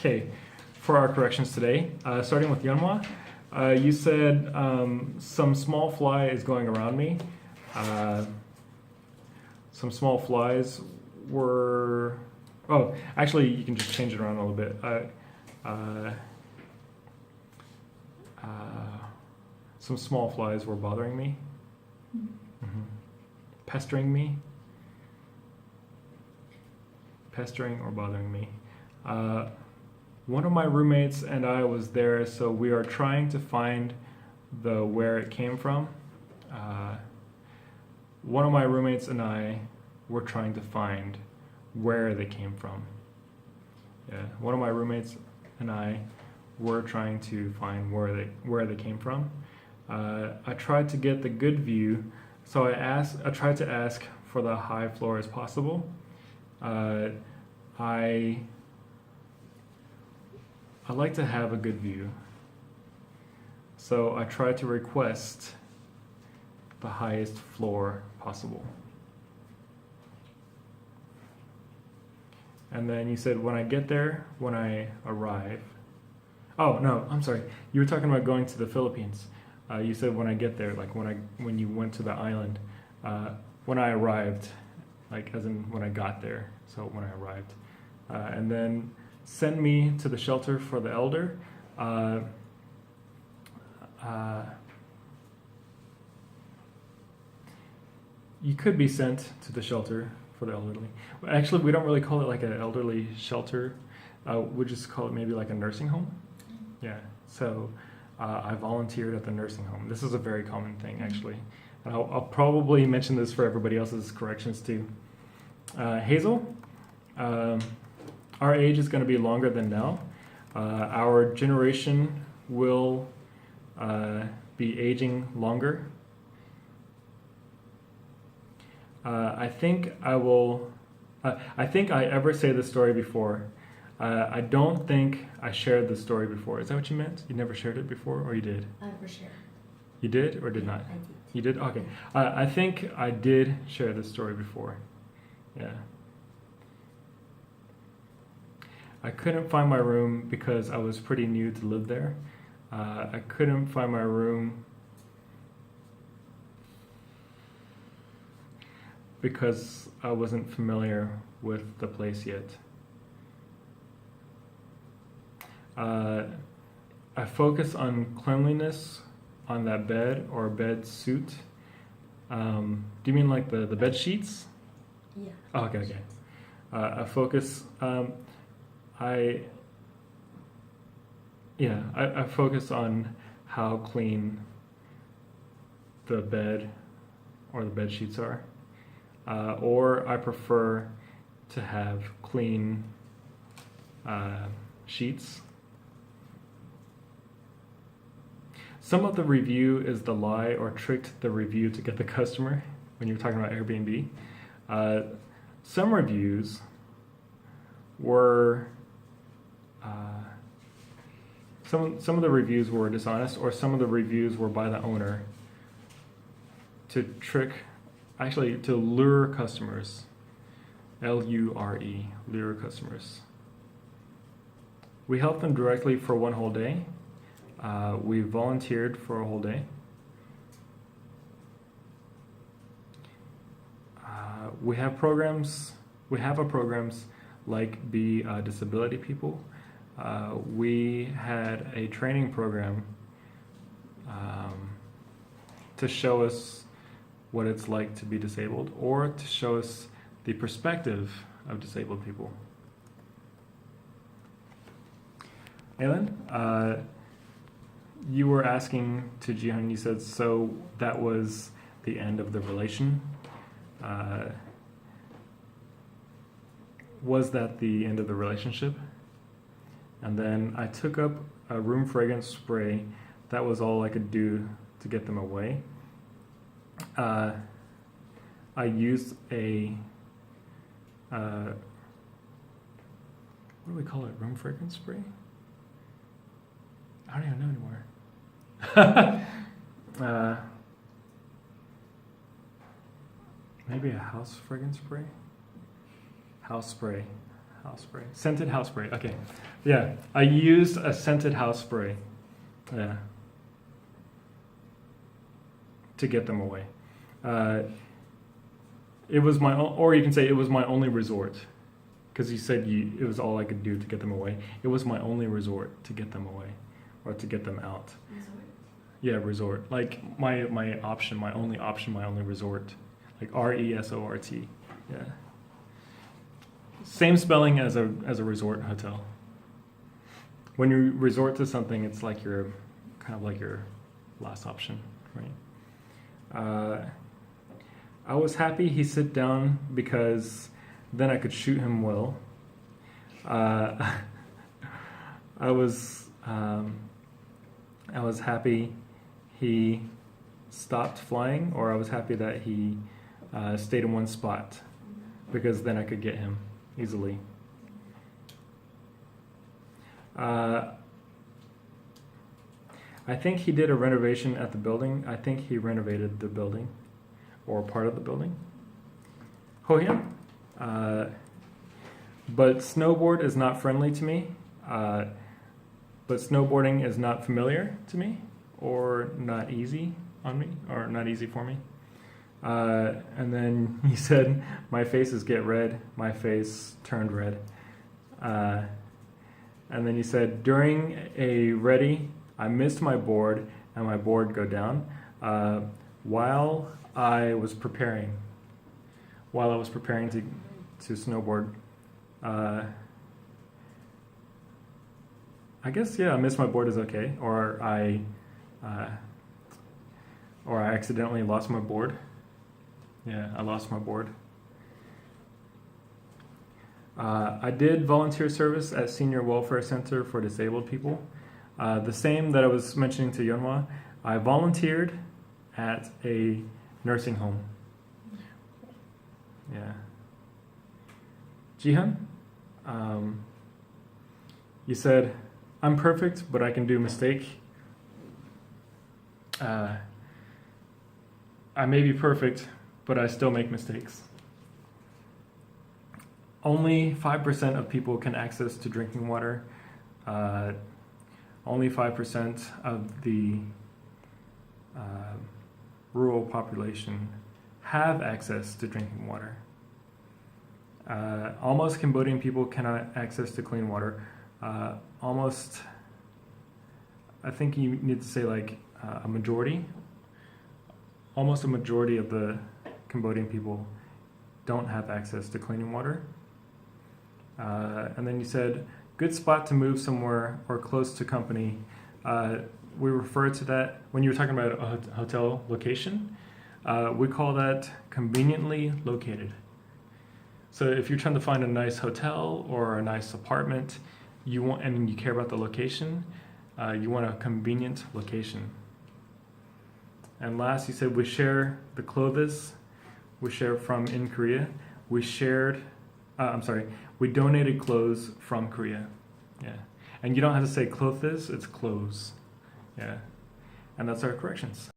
Okay, for our corrections today, starting with Yeonhwa, you said some small fly is going around me. Some small flies were. Oh, actually, you can just change it around a little bit. Some small flies were bothering me, pestering me, pestering or bothering me. One of my roommates and I was there, so we are trying to find the where it came from. One of my roommates and I were trying to find where they came from. Yeah, one of my roommates and I were trying to find where they came from. I tried to get the good view, so I tried to ask for the high floor as possible. I like to have a good view, so I tried to request the highest floor possible. And then you said when I get there, when I arrive. Oh no, I'm sorry. You were talking about going to the Philippines. You said when I get there, like when you went to the island. When I arrived, like as in when I got there. So when I arrived, and then send me to the shelter for the elder. You could be sent to the shelter for the elderly. Actually, we don't really call it like an elderly shelter. We just call it maybe like a nursing home. Yeah. So I volunteered at the nursing home. This is a very common thing, actually. And I'll probably mention this for everybody else's corrections too. Hazel, our age is going to be longer than now. Our generation will be aging longer. I think I ever say this story before. I don't think I shared the story before. Is that what you meant? You never shared it before, or you did? I never shared. You did or did not? I did. You did? Okay. I think I did share this story before. Yeah. I couldn't find my room because I was pretty new to live there. I couldn't find my room because I wasn't familiar with the place yet. I focus on cleanliness on that bed or bed suit. Do you mean like the bed sheets? Yeah. Oh, okay. I focus. I focus on how clean the bed or the bed sheets are. Or I prefer to have clean sheets. Some of the review is the lie or tricked the review to get the customer when you're talking about Airbnb. Some reviews were some of the reviews were dishonest, or some of the reviews were by the owner to lure customers. L-U-R-E, lure customers. We helped them directly for one whole day. We volunteered for a whole day. We have programs like Be Disability People. We had a training program to show us what it's like to be disabled, or to show us the perspective of disabled people. Aylin, you were asking to Jihyun, you said, so that was the end of the relation. Was that the end of the relationship? And then I took up a room fragrance spray. That was all I could do to get them away. I used a, what do we call it? Room fragrance spray? I don't even know anymore. Maybe a house fragrance spray? House spray. house spray. Scented house spray. Okay. Yeah, I used a scented house spray. Yeah. To get them away. It was my, or you can say it was my only resort, because you said it was all I could do to get them away. It was my only resort to get them away, or to get them out. Resort? Yeah, resort. Like my option, my only option, my only resort. Like RESORT. Yeah. Same spelling as a resort hotel. When you resort to something, it's like your kind of like your last option, right? I was happy he sit down because then I could shoot him well. I was happy he stopped flying, or I was happy that he stayed in one spot, because then I could get him easily. I think he did a renovation at the building. I think he renovated the building, or part of the building. Oh yeah. But snowboard is not friendly to me. But snowboarding is not familiar to me, or not easy on me, or not easy for me. And then he said, my faces get red. My face turned red. And then he said, during a ready, I missed my board and my board go down while I was preparing to snowboard. I guess, yeah, I missed my board is okay, or I accidentally lost my board. Yeah, I lost my board. I did volunteer service at Senior Welfare Center for Disabled People. The same that I was mentioning to Yeonhwa. I volunteered at a nursing home. Yeah. Jihan, you said, I'm perfect, but I can do mistake. I may be perfect, but I still make mistakes. Only 5% of people can access to drinking water. Only 5% of the rural population have access to drinking water. Almost Cambodian people cannot access to clean water. Almost, I think you need to say like a majority. Almost a majority of the Cambodian people don't have access to clean water. And then you said, good spot to move somewhere or close to company. We refer to that, when you were talking about a hotel location, we call that conveniently located. So if you're trying to find a nice hotel or a nice apartment, and you care about the location, you want a convenient location. And last, you said we share the clothes we share from in Korea. We donated clothes from Korea. Yeah. And you don't have to say clothes, it's clothes. Yeah. And that's our corrections.